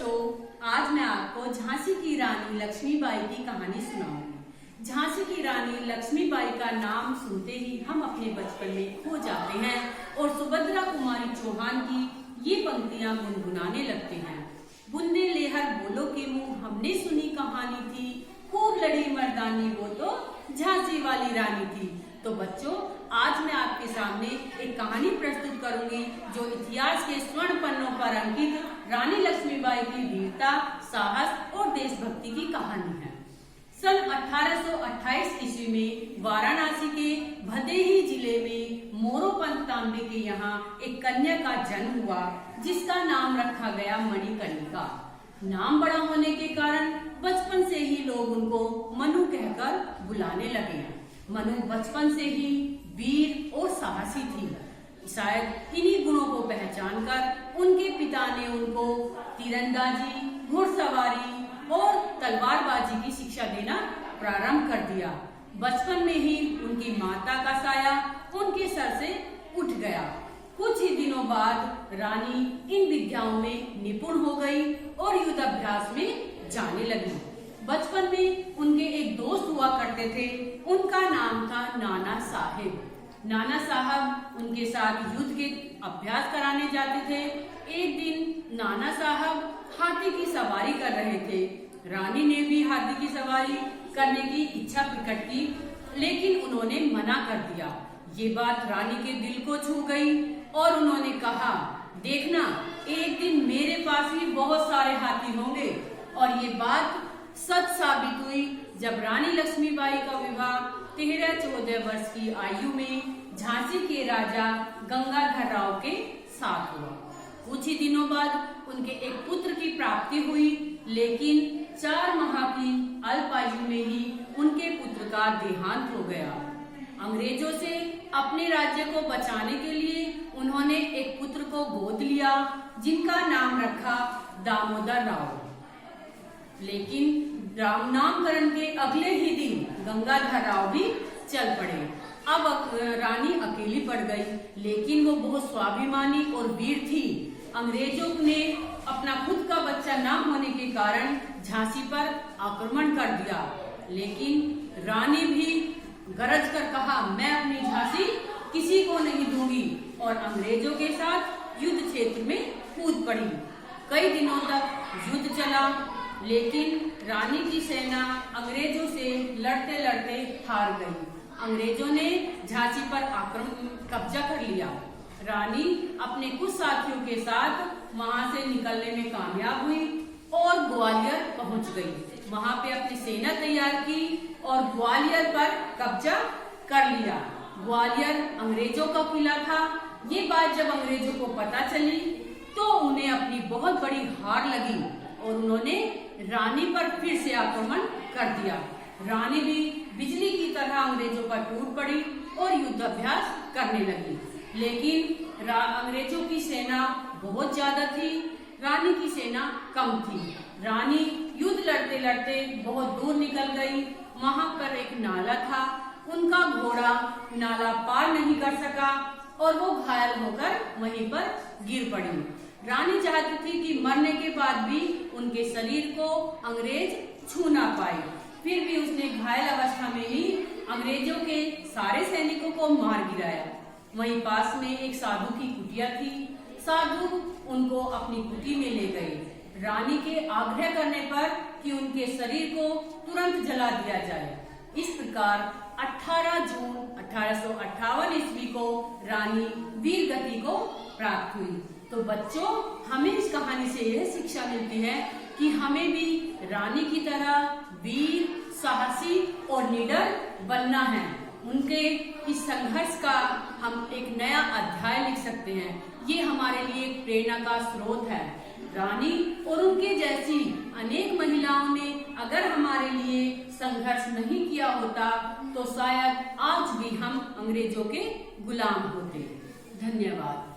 बच्चों, आज मैं आपको झांसी की रानी लक्ष्मीबाई की कहानी सुनाऊंगी। झांसी की रानी लक्ष्मीबाई का नाम सुनते ही हम अपने बचपन में खो जाते हैं और सुभद्रा कुमारी चौहान की ये पंक्तियां गुनगुनाने लगते हैं। बुन्ने लेहर बोलो के मुंह हमने सुनी कहानी थी, खूब लड़ी मर्दानी वो तो झांसी वाली रानी थी। तो बच्चों, आज मैं आपके सामने एक कहानी प्रस्तुत करूंगी जो इतिहास के स्वर्ण पन्नों पर अंकित रानी लक्ष्मीबाई की वीरता, साहस और देशभक्ति की कहानी है। सन 1828 ईस्वी में वाराणसी के भदेही जिले में मोरोपंत तांबे के यहाँ एक कन्या का जन्म हुआ, जिसका नाम रखा गया मणिकर्णिका। नाम बड़ा होने के कारण बचपन से ही लोग उनको मनु कहकर बुलाने लगे। मनु बचपन से ही वीर और साहसी थी। शायद इन्हीं गुणों को पहचानकर उनके पिता ने उनको तीरंदाजी, घुड़सवारी और तलवारबाजी की शिक्षा देना प्रारंभ कर दिया। बचपन में ही उनकी माता का साया उनके सर से उठ गया। कुछ ही दिनों बाद रानी इन विद्याओं में निपुण हो गई और युद्ध अभ्यास में जाने लगी। बचपन में उनके एक दोस्त हुआ करते थे, उनका नाम था नाना साहेब। नाना साहब उनके साथ युद्ध के अभ्यास कराने जाते थे। एक दिन नाना साहब हाथी की सवारी कर रहे थे। रानी ने भी हाथी की सवारी करने की इच्छा प्रकट की, लेकिन उन्होंने मना कर दिया। ये बात रानी के दिल को छू गई और उन्होंने कहा, देखना, एक दिन मेरे पास भी बहुत सारे हाथी होंगे। और ये बात सच साबित हुई जब रानी लक्ष्मीबाई का विवाह 13-14 वर्ष की आयु में झांसी के राजा गंगाधर राव के साथ हुआ। कुछ ही दिनों बाद उनके एक पुत्र की प्राप्ति हुई, लेकिन 4 माह की अल्प आयु में ही उनके पुत्र का देहांत हो गया। अंग्रेजों से अपने राज्य को बचाने के लिए उन्होंने एक पुत्र को गोद लिया, जिनका नाम रखा दामोदर राव। लेकिन नामकरण के अगले ही दिन गंगाधर राव भी चल पड़े। अब रानी अकेली पड़ गई, लेकिन वो बहुत स्वाभिमानी और वीर थी। अंग्रेजों ने अपना खुद का बच्चा न होने के कारण झांसी पर आक्रमण कर दिया, लेकिन रानी भी गरज कर कहा, मैं अपनी झांसी किसी को नहीं दूंगी, और अंग्रेजों के साथ युद्ध क्षेत्र में कूद पड़ी। कई दिनों तक युद्ध चला, लेकिन रानी की सेना अंग्रेजों से लड़ते लड़ते हार गई। अंग्रेजों ने झांसी पर कब्जा कर लिया। रानी अपने कुछ साथियों के साथ वहां से निकलने में कामयाब हुई और ग्वालियर पहुंच गई। वहां पे अपनी सेना तैयार की और ग्वालियर पर कब्जा कर लिया। ग्वालियर अंग्रेजों का किला था। ये बात जब अंग्रेजों को पता चली तो उन्हें अपनी बहुत बड़ी हार लगी और उन्होंने रानी पर फिर से आक्रमण कर दिया। रानी भी बिजली की तरह अंग्रेजों पर टूट पड़ी और युद्ध अभ्यास करने लगी, लेकिन अंग्रेजों की सेना बहुत ज्यादा थी, रानी की सेना कम थी। रानी युद्ध लड़ते लड़ते बहुत दूर निकल गई। वहां पर एक नाला था, उनका घोड़ा नाला पार नहीं कर सका और वो घायल होकर वहीं पर गिर पड़ी। रानी चाहती थी कि मरने के बाद भी उनके शरीर को अंग्रेज छू ना पाए, फिर भी उसने घायल अवस्था में ही अंग्रेजों के सारे सैनिकों को मार गिराया। वहीं पास में एक साधु की कुटिया थी। साधु उनको अपनी कुटी में ले गए, रानी के आग्रह करने पर कि उनके शरीर को तुरंत जला दिया जाए। इस प्रकार 18 जून 1858 ईस्वी को रानी वीर गति को प्राप्त हुई। तो बच्चों, हमें इस कहानी से यह शिक्षा मिलती है कि हमें भी रानी की तरह वीर, साहसी और निडर बनना है। उनके इस संघर्ष का हम एक नया अध्याय लिख सकते हैं। ये हमारे लिए प्रेरणा का स्रोत है। रानी और उनके जैसी अनेक महिलाओं ने अगर हमारे लिए संघर्ष नहीं किया होता तो शायद आज भी हम अंग्रेजों के गुलाम होते। धन्यवाद।